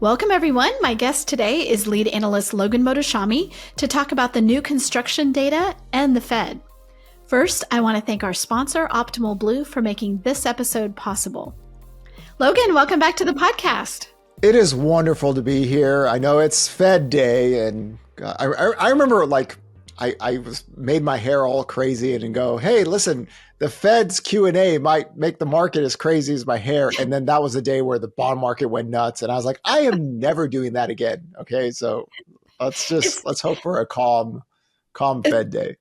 Welcome, everyone. My guest today is Lead Analyst Logan Mohtashami to talk about the new construction data and the Fed. First, I want to thank our sponsor, Optimal Blue, for making this episode possible. Logan, welcome back to the podcast. It is wonderful to be here. I know it's Fed Day, and I remember I made my hair all crazy and go, hey, listen, the Fed's Q&A might make the market as crazy as my hair. And then that was a day where the bond market went nuts. And I was like, I am never doing that again. Okay, so let's hope for a calm Fed day.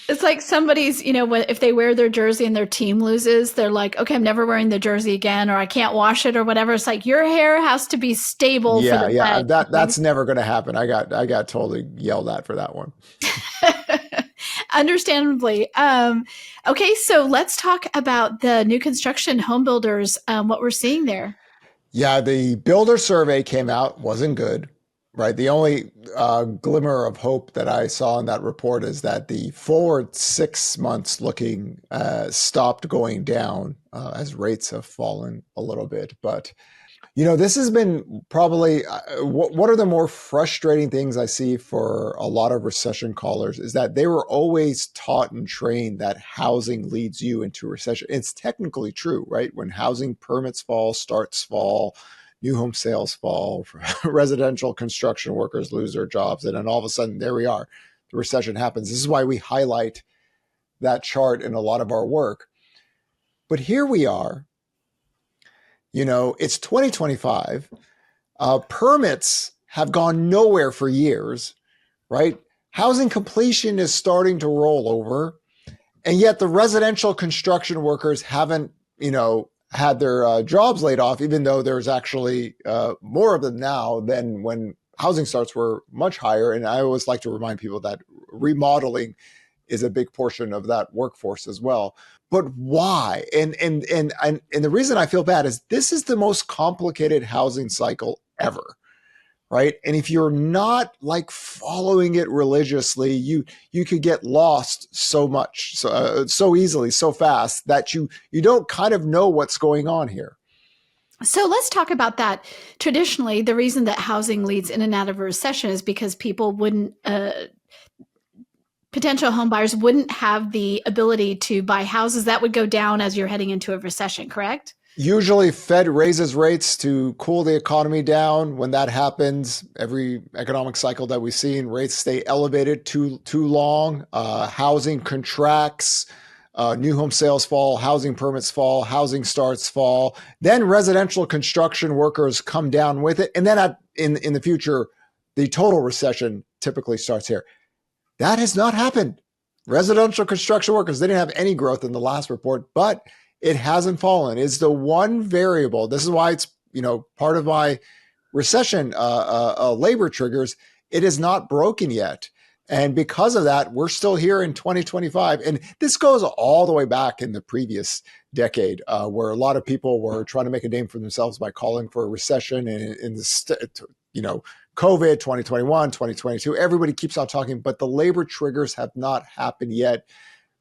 It's like somebody's, if they wear their jersey and their team loses, they're like, okay, I'm never wearing the jersey again, or I can't wash it or whatever. It's like your hair has to be stable. Yeah. That's never going to happen. I got totally yelled at for that one. Understandably. Okay, so let's talk about the new construction home builders, what we're seeing there. Yeah, the builder survey came out, wasn't good, right? The only glimmer of hope that I saw in that report is that the forward 6 months looking stopped going down as rates have fallen a little bit. But this has been probably what are the more frustrating things I see for a lot of recession callers is that they were always taught and trained that housing leads you into recession. It's technically true, right? When housing permits fall, starts fall, new home sales fall, residential construction workers lose their jobs, and then all of a sudden, there we are. The recession happens. This is why we highlight that chart in a lot of our work. But here we are. It's 2025. Permits have gone nowhere for years, right? Housing completion is starting to roll over. And yet the residential construction workers haven't, had their jobs laid off, even though there's actually more of them now than when housing starts were much higher. And I always like to remind people that remodeling is a big portion of that workforce as well. But why? And the reason I feel bad is this is the most complicated housing cycle ever, right? And if you're not following it religiously, you could get lost so much, so easily, so fast that you don't kind of know what's going on here. So let's talk about that. Traditionally, the reason that housing leads in and out of a recession is because people wouldn't potential home buyers wouldn't have the ability to buy houses. That would go down as you're heading into a recession, correct? Usually Fed raises rates to cool the economy down. When that happens, every economic cycle that we've seen, rates stay elevated too long. Housing contracts, new home sales fall, housing permits fall, housing starts fall. Then residential construction workers come down with it. And then in the future, the total recession typically starts here. That has not happened. Residential construction workers, they didn't have any growth in the last report, but it hasn't fallen. It's the one variable. This is why it's, part of my recession labor triggers. It is not broken yet. And because of that, we're still here in 2025. And this goes all the way back in the previous decade, where a lot of people were trying to make a name for themselves by calling for a recession COVID, 2021, 2022, everybody keeps on talking, but the labor triggers have not happened yet.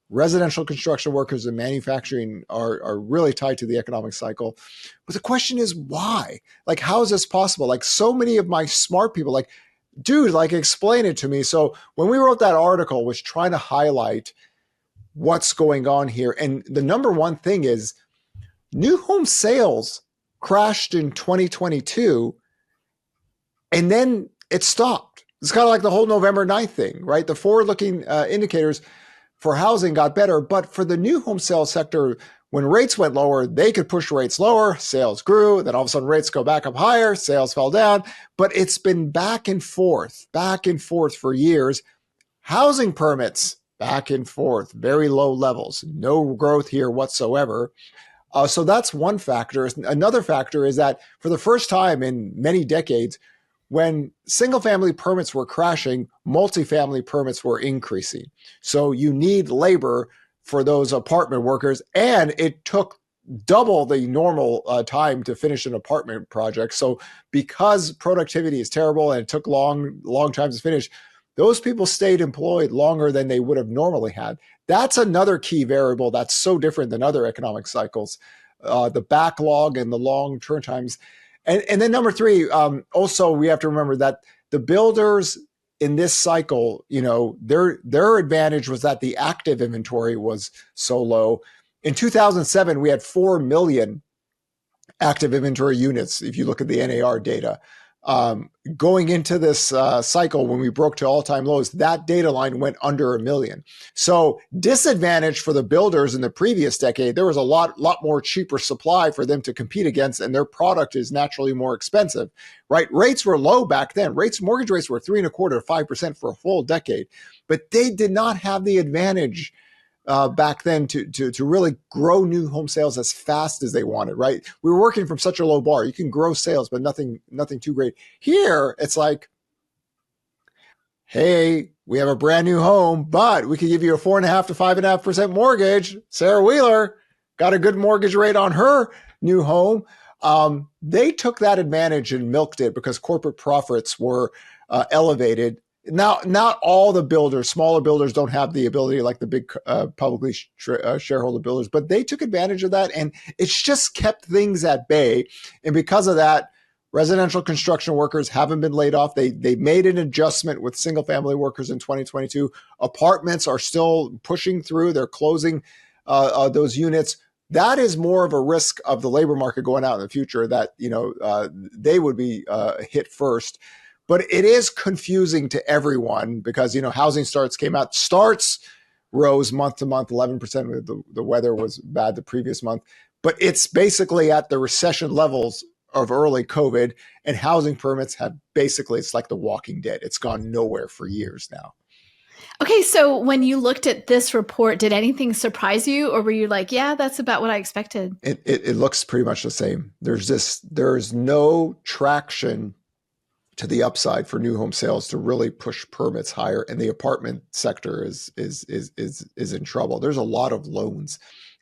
Residential construction workers and manufacturing are really tied to the economic cycle. But the question is why? How is this possible? So many of my smart people, dude, explain it to me. So when we wrote that article, was trying to highlight what's going on here. And the number one thing is new home sales crashed in 2022. And then it stopped. It's kind of like the whole November 9th thing, right? The forward-looking indicators for housing got better, but for the new home sales sector, when rates went lower, they could push rates lower, sales grew, then all of a sudden rates go back up higher, sales fell down, but it's been back and forth for years. Housing permits, back and forth, very low levels, no growth here whatsoever. So that's one factor. Another factor is that for the first time in many decades, when single-family permits were crashing, multifamily permits were increasing. So you need labor for those apartment workers, and it took double the normal time to finish an apartment project. So because productivity is terrible and it took long times to finish, those people stayed employed longer than they would have normally had. That's another key variable that's so different than other economic cycles, the backlog and the long turn times. And then number three, also we have to remember that the builders in this cycle, their advantage was that the active inventory was so low. In 2007, we had 4 million active inventory units, if you look at the NAR data. Going into this cycle, when we broke to all-time lows, that data line went under 1 million. So disadvantage for the builders in the previous decade, there was a lot more cheaper supply for them to compete against, and their product is naturally more expensive, right? Rates were low back then. Mortgage rates were 3.25% to 5% for a full decade, but they did not have the advantage back then to really grow new home sales as fast as they wanted, right? We were working from such a low bar. You can grow sales, but nothing too great. Here, it's like, hey, we have a brand new home, but we can give you a 4.5% to 5.5% mortgage. Sarah Wheeler got a good mortgage rate on her new home. They took that advantage and milked it because corporate profits were elevated. Now, not all the builders, smaller builders don't have the ability like the big publicly shareholder builders, but they took advantage of that, and it's just kept things at bay. And because of that, residential construction workers haven't been laid off. They made an adjustment with single family workers in 2022. Apartments are still pushing through. They're closing those units. That is more of a risk of the labor market going out in the future that, they would be hit first. But it is confusing to everyone because, housing starts came out. Starts rose month to month, 11%. The weather was bad the previous month. But it's basically at the recession levels of early COVID, and housing permits have basically, it's like the Walking Dead. It's gone nowhere for years now. Okay, so when you looked at this report, did anything surprise you, or were you like, yeah, that's about what I expected? It looks pretty much the same. There's no traction to the upside for new home sales to really push permits higher, and the apartment sector is in trouble. There's a lot of loans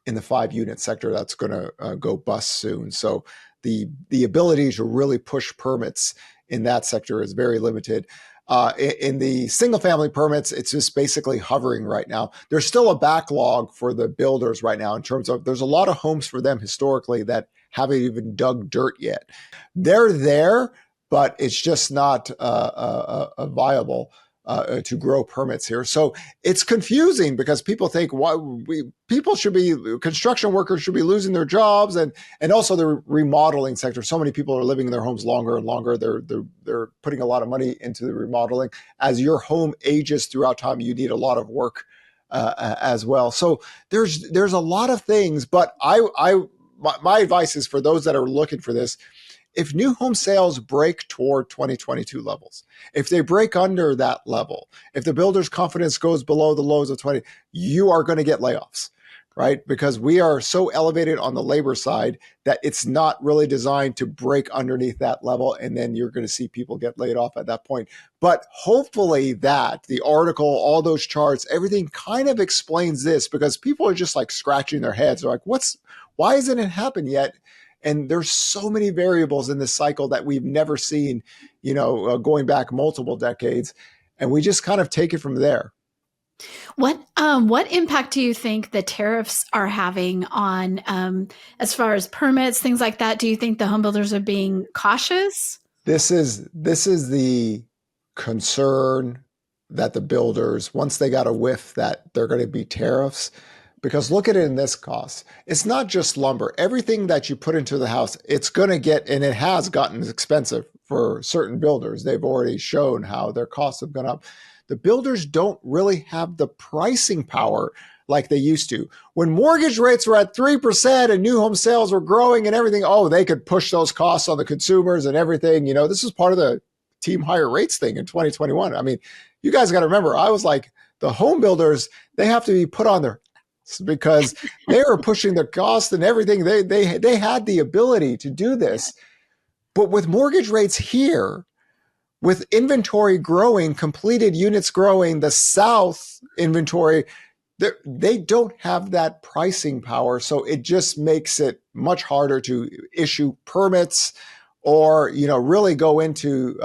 in the 5-unit sector that's going to go bust soon. So the ability to really push permits in that sector is very limited. In the single family permits, it's just basically hovering right now. There's still a backlog for the builders right now in terms of there's a lot of homes for them historically that haven't even dug dirt yet. They're there, but it's just not viable to grow permits here. So it's confusing because people think construction workers should be losing their jobs, and also the remodeling sector. So many people are living in their homes longer and longer. They're putting a lot of money into the remodeling. As your home ages throughout time, you need a lot of work as well. So there's a lot of things, but my advice is for those that are looking for this. If new home sales break toward 2022 levels, if they break under that level, if the builder's confidence goes below the lows of 20, you are going to get layoffs, right? Because we are so elevated on the labor side that it's not really designed to break underneath that level. And then you're going to see people get laid off at that point. But hopefully the article, all those charts, everything kind of explains this, because people are just like scratching their heads. They're like, why hasn't it happened yet? And there's so many variables in this cycle that we've never seen, going back multiple decades. And we just kind of take it from there. What impact do you think the tariffs are having on, as far as permits, things like that? Do you think the homebuilders are being cautious? This is the concern that the builders, once they got a whiff that they're going to be tariffs, because look at it in this cost. It's not just lumber. Everything that you put into the house, it's going to get, and it has gotten expensive for certain builders. They've already shown how their costs have gone up. The builders don't really have the pricing power like they used to. When mortgage rates were at 3% and new home sales were growing and everything, they could push those costs on the consumers and everything. This is part of the team higher rates thing in 2021. I mean, you guys got to remember, I was like, the home builders, they have to be put on their because they were pushing the cost and everything. They had the ability to do this. But with mortgage rates here, with inventory growing, completed units growing, the South inventory, they don't have that pricing power. So it just makes it much harder to issue permits or, really go into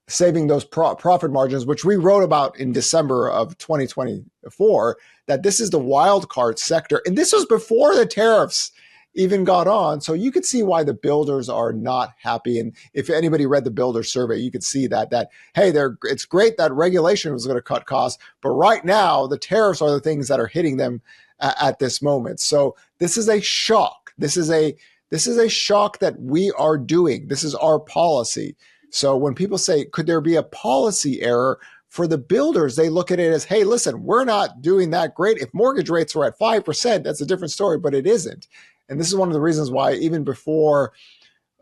saving those profit margins, which we wrote about in December of 2024, that this is the wild card sector. And this was before the tariffs even got on. So you could see why the builders are not happy. And if anybody read the builder survey, you could see that hey, it's great that regulation was going to cut costs, but right now the tariffs are the things that are hitting them at this moment. So this is a shock. This is a shock that we are doing. This is our policy. So when people say, could there be a policy error? For the builders, they look at it as, hey, listen, we're not doing that great. If mortgage rates were at 5%, that's a different story, but it isn't. And this is one of the reasons why even before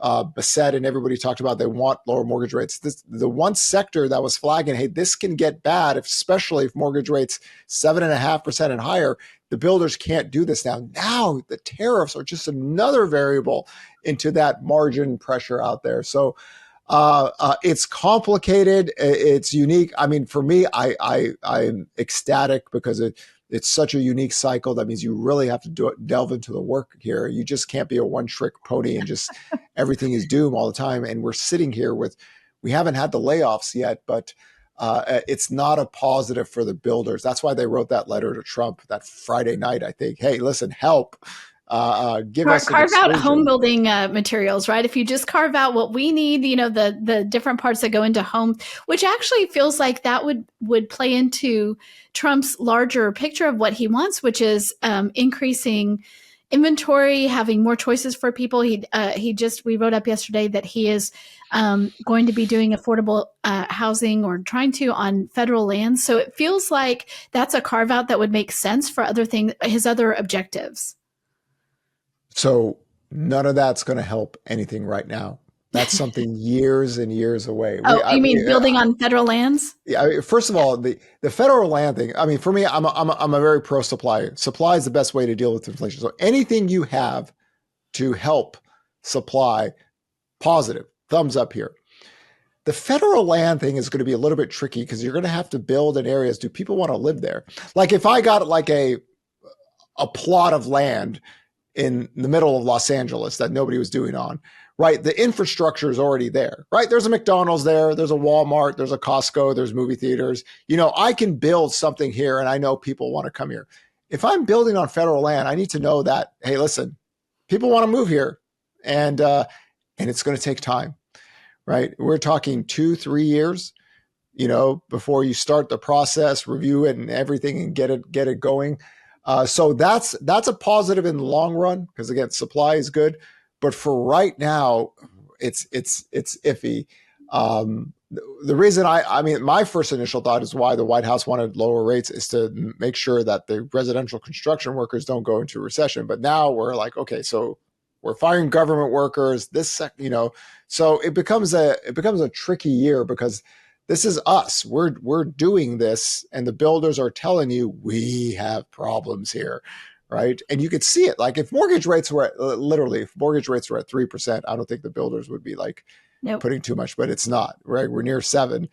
Bassett and everybody talked about they want lower mortgage rates, the one sector that was flagging, hey, this can get bad, especially if mortgage rates 7.5% and higher, the builders can't do this now. Now the tariffs are just another variable into that margin pressure out there. So it's complicated. It's unique. I mean, for me, I'm ecstatic because it's such a unique cycle. That means you really have to delve into the work here. You just can't be a one-trick pony and just everything is doom all the time. And we're sitting here we haven't had the layoffs yet, but it's not a positive for the builders. That's why they wrote that letter to Trump that Friday night, I think. Hey, listen, help. Give us carve out home building materials, right? If you just carve out what we need, the different parts that go into home, which actually feels like that would play into Trump's larger picture of what he wants, which is increasing inventory, having more choices for people. We wrote up yesterday that he is going to be doing affordable housing or trying to on federal land. So it feels like that's a carve out that would make sense for his other objectives. So none of that's going to help anything right now. That's something years and years away. You mean building on federal lands? Yeah. First of all, the federal land thing. I mean, for me, I'm a very pro supply. Supply is the best way to deal with inflation. So anything you have to help supply, positive, thumbs up here. The federal land thing is going to be a little bit tricky because you're going to have to build in areas. Do people want to live there? Like if I got like a plot of land in the middle of Los Angeles that nobody was doing on, right? The infrastructure is already there, right? There's a McDonald's there, there's a Walmart, there's a Costco, there's movie theaters. I can build something here and I know people want to come here. If I'm building on federal land, I need to know that, hey, listen, people want to move here and it's going to take time, right? We're talking 2-3 years, before you start the process, review it and everything and get it going. So that's a positive in the long run because again, supply is good, but for right now, it's iffy. The reason I mean, my first initial thought is why the White House wanted lower rates is to make sure that the residential construction workers don't go into recession. But now we're like, okay, so we're firing government workers. So it becomes a tricky year because this is us. We're doing this, and the builders are telling you we have problems here, right? And you could see it. Like if mortgage rates were at 3%, I don't think the builders would be like putting too much, but it's not, right? We're near 7%.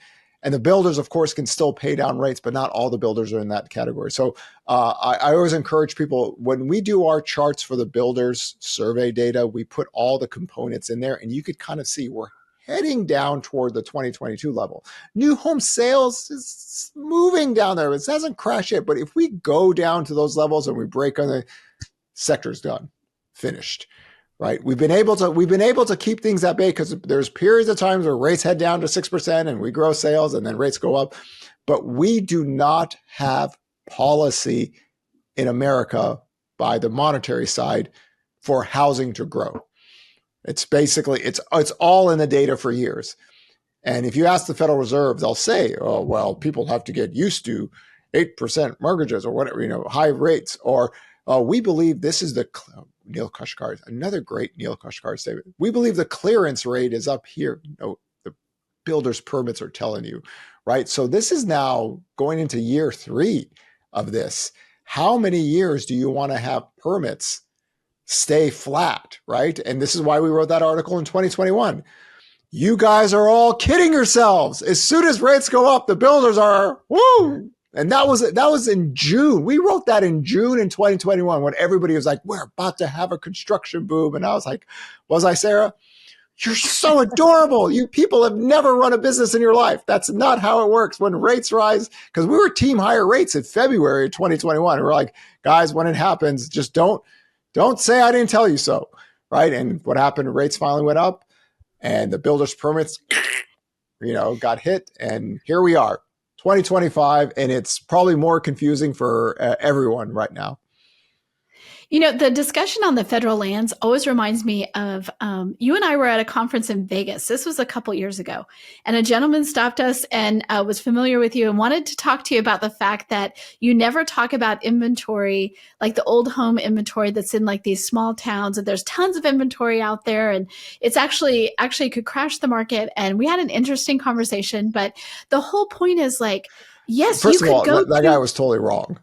And the builders, of course, can still pay down rates, but not all the builders are in that category. So I always encourage people, when we do our charts for the builders survey data, we put all the components in there, and you could kind of see we're heading down toward the 2022 level. New home sales is moving down there. It hasn't crashed yet, but if we go down to those levels and we break on the sector's done, finished, right? We've been able to keep things at bay because there's periods of times where rates head down to 6% and we grow sales and then rates go up. But we do not have policy in America by the monetary side for housing to grow. It's basically, it's all in the data for years. And if you ask the Federal Reserve, they'll say, oh, well, people have to get used to 8% mortgages or whatever, high rates. Or we believe this is Neil Kashkar, another great Neil Kashkar statement. We believe the clearance rate is up here. The builder's permits are telling you, right? So this is now going into year 3 of this. How many years do you want to have permits stay flat, right? And this is why we wrote that article in 2021. You guys are all kidding yourselves. As soon as rates go up, the builders are, woo! And that was in June. We wrote that in June in 2021 when everybody was like, we're about to have a construction boom. And I was like, was I, Sarah? You're so adorable. You people have never run a business in your life. That's not how it works. When rates rise, because we were team higher rates in February of 2021. We're like, guys, when it happens, just don't Don't say I didn't tell you so, right? And what happened? Rates finally went up, and the builders' permits, got hit, and here we are, 2025, and it's probably more confusing for everyone right now. The discussion on the federal lands always reminds me of you and I were at a conference in Vegas. This was a couple years ago. And a gentleman stopped us and was familiar with you and wanted to talk to you about the fact that you never talk about inventory, like the old home inventory that's in like these small towns. And there's tons of inventory out there. And it's actually could crash the market. And we had an interesting conversation. But the whole point is like, yes, First you of all, could go that guy was totally wrong.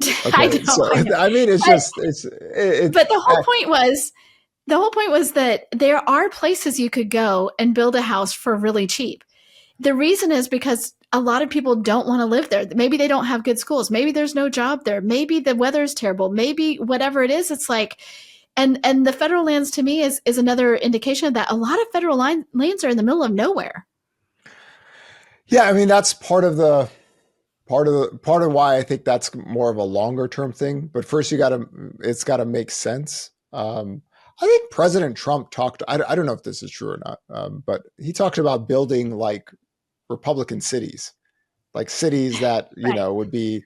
Okay, I know. I mean, it's but the whole point was that there are places you could go and build a house for really cheap. The reason is because a lot of people don't want to live there. Maybe they don't have good schools. Maybe there's no job there. Maybe the weather is terrible. Maybe whatever it is, it's like, and the federal lands to me is another indication of that. A lot of federal lands are in the middle of nowhere. Yeah, I mean, that's part of why I think that's more of a longer term thing. But first, it's got to make sense. I think President Trump talked. I don't know if this is true or not, but he talked about building like Republican cities, like cities that would be,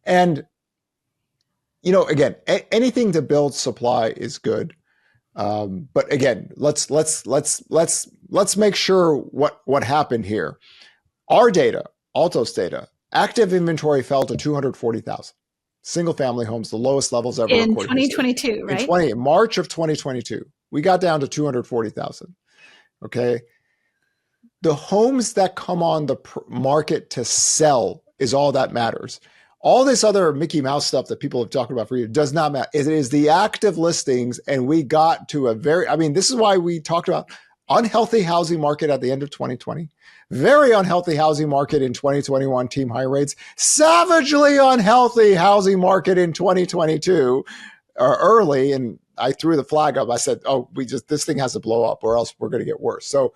and again, anything to build supply is good. But again, let's make sure what happened here. Our data, Altos data, active inventory fell to 240,000. Single family homes, the lowest levels ever in recorded. 2022, right? In March of 2022, we got down to 240,000. Okay. The homes that come on the market to sell is all that matters. All this other Mickey Mouse stuff that people have talked about for you does not matter. It is the active listings. And we got to this is why we talked about unhealthy housing market at the end of 2020. Very unhealthy housing market in 2021, team high rates. Savagely unhealthy housing market in 2022, early. And I threw the flag up. I said, this thing has to blow up or else we're going to get worse. So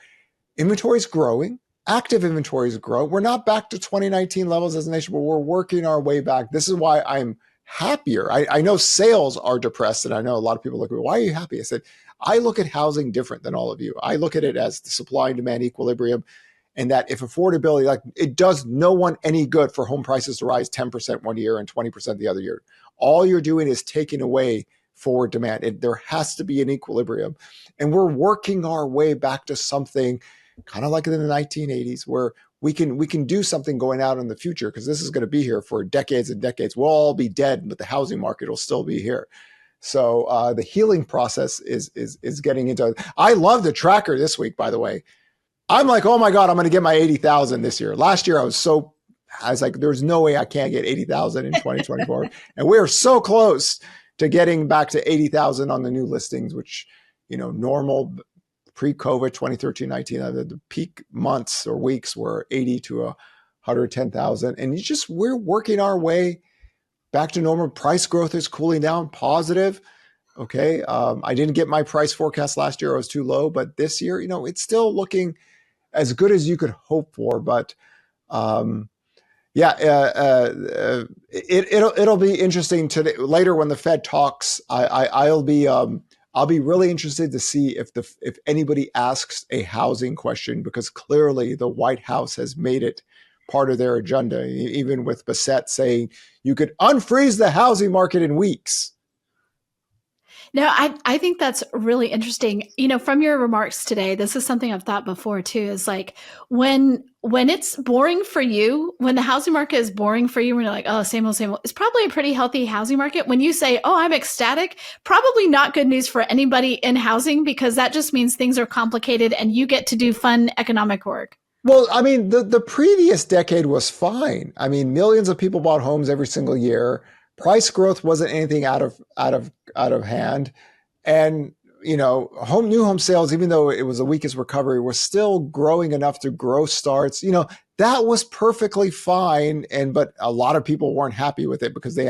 inventory is growing. Active inventory is growing. We're not back to 2019 levels as a nation, but we're working our way back. This is why I'm happier. I know sales are depressed, and I know a lot of people look at me, why are you happy? I said, I look at housing different than all of you. I look at it as the supply and demand equilibrium, and that if affordability, like it does no one any good for home prices to rise 10% one year and 20% the other year. All you're doing is taking away forward demand. There has to be an equilibrium. And we're working our way back to something kind of like in the 1980s where we can do something going out in the future, because this is going to be here for decades and decades. We'll all be dead, but the housing market will still be here. So the healing process is getting into. I love the tracker this week, by the way. I'm like, oh my God, I'm going to get my 80,000 this year. Last year, I was like, there's no way I can't get 80,000 in 2024. And we're so close to getting back to 80,000 on the new listings, which, normal pre-COVID 2013-19, the peak months or weeks were 80 to 110,000. And we're working our way back to normal. Price growth is cooling down, positive. Okay. I didn't get my price forecast last year. I was too low, but this year, it's still looking as good as you could hope for. But it'll be interesting today. Later when the Fed talks, I'll be really interested to see if anybody asks a housing question, because clearly the White House has made it part of their agenda, even with Bassett saying you could unfreeze the housing market in weeks. No, I think that's really interesting. From your remarks today, this is something I've thought before too, is like when it's boring for you, when the housing market is boring for you, when you're like, oh, same old, it's probably a pretty healthy housing market. When you say, oh, I'm ecstatic, probably not good news for anybody in housing, because that just means things are complicated and you get to do fun economic work. Well, I mean, the previous decade was fine. I mean, millions of people bought homes every single year. Price growth wasn't anything out of hand, and new home sales, even though it was the weakest recovery, were still growing enough to grow starts. That was perfectly fine, but a lot of people weren't happy with it because they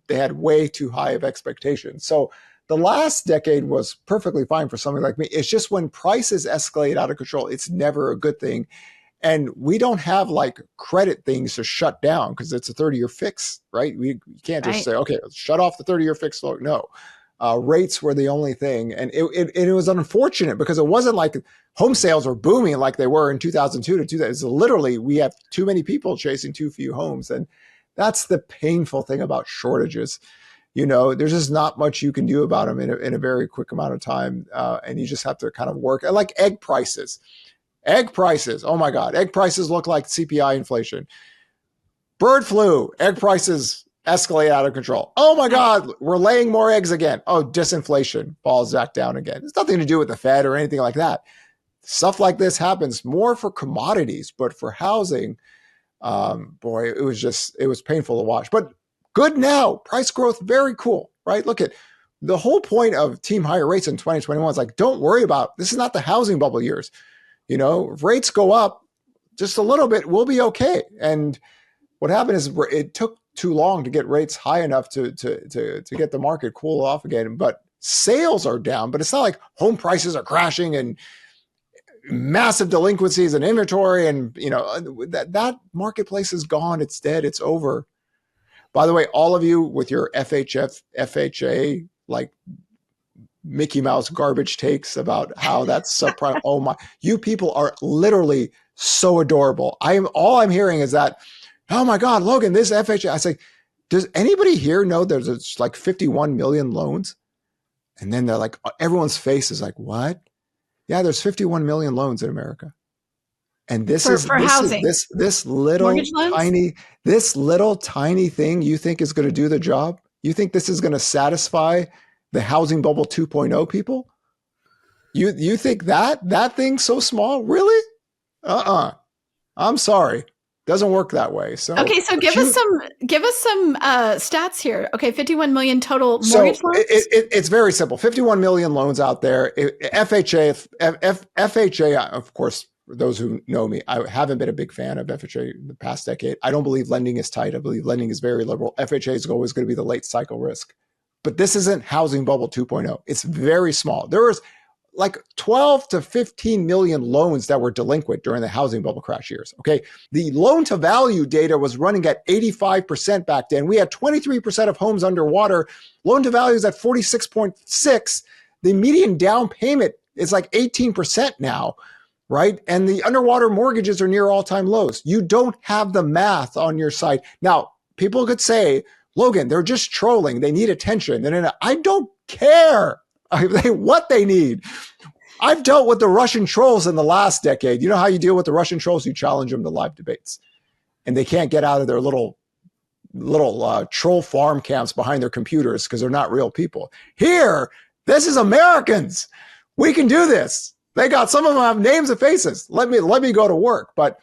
had way too high of expectations. So the last decade was perfectly fine for somebody like me. It's just when prices escalate out of control, it's never a good thing. And we don't have like credit things to shut down because it's a 30-year fix, right? We can't just say, okay, let's shut off the 30-year fix. No, rates were the only thing. And it was unfortunate because it wasn't like home sales were booming like they were in 2002 to 2000. It's literally, we have too many people chasing too few homes. And that's the painful thing about shortages. There's just not much you can do about them in a very quick amount of time. And you just have to kind of work. And like egg prices. Oh my God, egg prices look like CPI inflation. Bird flu, egg prices escalate out of control. Oh my God, we're laying more eggs again. Oh, disinflation falls back down again. It's nothing to do with the Fed or anything like that. Stuff like this happens more for commodities, but for housing, boy, it was painful to watch. But good now, price growth, very cool, right? Look at the whole point of team higher rates in 2021 is like, don't worry about, this is not the housing bubble years. If rates go up just a little bit, we'll be okay. And what happened is it took too long to get rates high enough to get the market cool off again. But sales are down, but it's not like home prices are crashing and massive delinquencies and inventory. And, that marketplace is gone. It's dead. It's over. By the way, all of you with your FHA, like Mickey Mouse garbage takes about how that's subprime. Oh my, you people are literally so adorable. All I'm hearing is that, oh my God, Logan, this FHA. I say, does anybody here know there's like 51 million loans? And then they're like, everyone's face is like, what? Yeah, there's 51 million loans in America. And this is housing. This little tiny thing you think is going to do the job? You think this is going to satisfy the housing bubble 2.0 people? You think that thing's so small? Really? I'm sorry. Doesn't work that way. So okay, so give us some stats here. Okay, 51 million total mortgage loans. It's very simple. 51 million loans out there. FHA, of course, for those who know me, I haven't been a big fan of FHA in the past decade. I don't believe lending is tight. I believe lending is very liberal. FHA is always going to be the late cycle risk. But this isn't housing bubble 2.0. It's very small. There was like 12 to 15 million loans that were delinquent during the housing bubble crash years. Okay. The loan to value data was running at 85% back then. We had 23% of homes underwater. Loan to value is at 46.6. The median down payment is like 18% now, right? And the underwater mortgages are near all-time lows. You don't have the math on your side. Now, people could say, Logan, they're just trolling. They need attention. And I don't care what they need. I've dealt with the Russian trolls in the last decade. You know how you deal with the Russian trolls? You challenge them to live debates. And they can't get out of their little troll farm camps behind their computers because they're not real people. Here, this is Americans. We can do this. Some of them have names and faces. Let me go to work. But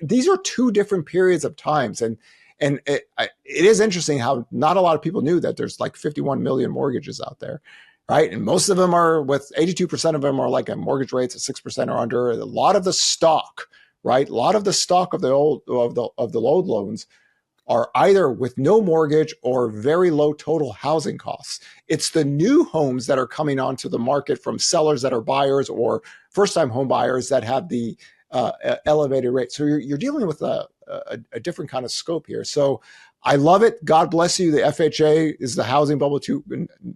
these are two different periods of times. And it is interesting how not a lot of people knew that there's like 51 million mortgages out there. Right. And most of them are 82% of them are like a mortgage rates at 6% or under. A lot of the stock, right? A lot of the stock of the old loans are either with no mortgage or very low total housing costs. It's the new homes that are coming onto the market from sellers that are buyers or first-time home buyers that have the elevated rate. So you're dealing with a different kind of scope here. So I love it. God bless you. The FHA is the housing bubble too.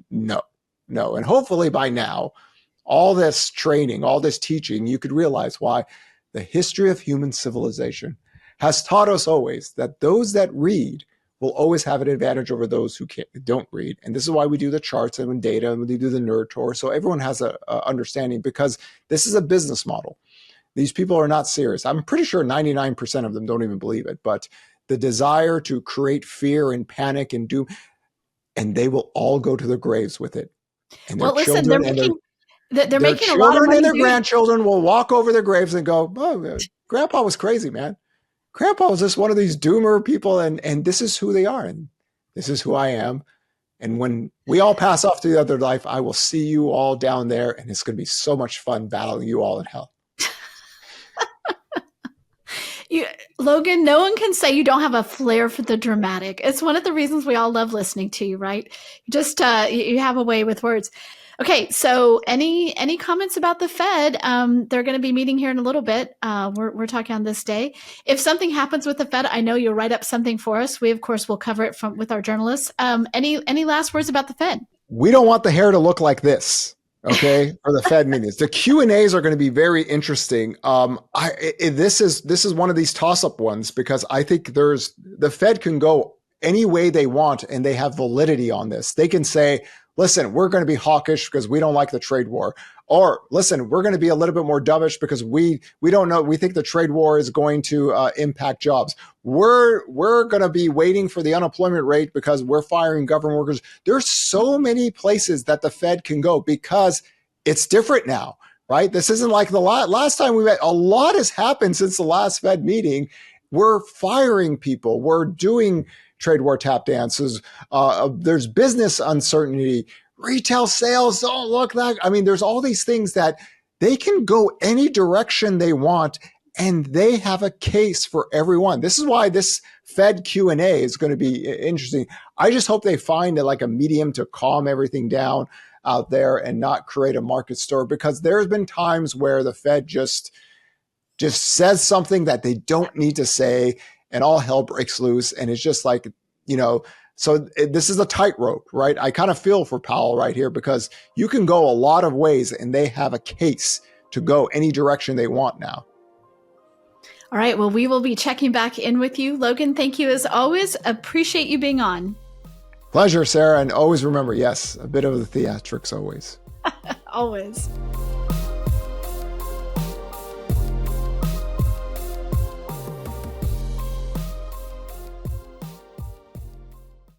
No. And hopefully by now, all this training, all this teaching, you could realize why the history of human civilization has taught us always that those that read will always have an advantage over those who don't read. And this is why we do the charts and data and we do the nerd tour. So everyone has a understanding because this is a business model. These people are not serious. I'm pretty sure 99% of them don't even believe it, but the desire to create fear and panic and doom, and they will all go to their graves with it. And their children they're making a lot of money. And their grandchildren will walk over their graves and go, "Oh, Grandpa was crazy, man. Grandpa was just one of these doomer people, and this is who they are, and this is who I am. And when we all pass off to the other life, I will see you all down there, and it's going to be so much fun battling you all in hell." Logan, no one can say you don't have a flair for the dramatic. It's one of the reasons we all love listening to you, right? Just you have a way with words. Okay, so any comments about the Fed? They're going to be meeting here in a little bit. We're talking on this day. If something happens with the Fed, I know you'll write up something for us. We of course will cover it with our journalists. Any last words about the Fed? We don't want the hair to look like this. Okay, for the Fed meetings, the Q&As are going to be very interesting. This is one of these toss-up ones because I think the Fed can go any way they want and they have validity on this. They can say, listen, we're going to be hawkish because we don't like the trade war. Or listen, we're going to be a little bit more dovish because we don't know. We think the trade war is going to impact jobs. We're going to be waiting for the unemployment rate because we're firing government workers. There's so many places that the Fed can go because it's different now, right? This isn't like the last time we met. A lot has happened since the last Fed meeting. We're firing people. We're doing trade war tap dances. There's business uncertainty. Retail sales don't look like, there's all these things that they can go any direction they want and they have a case for everyone. This is why this Fed Q&A is going to be interesting. I just hope they find a medium to calm everything down out there and not create a market stir, because there's been times where the Fed just says something that they don't need to say and all hell breaks loose. And it's just so this is a tightrope, right? I kind of feel for Powell right here because you can go a lot of ways and they have a case to go any direction they want now. All right. Well, we will be checking back in with you. Logan, thank you as always. Appreciate you being on. Pleasure, Sarah. And always remember, yes, a bit of the theatrics always. Always.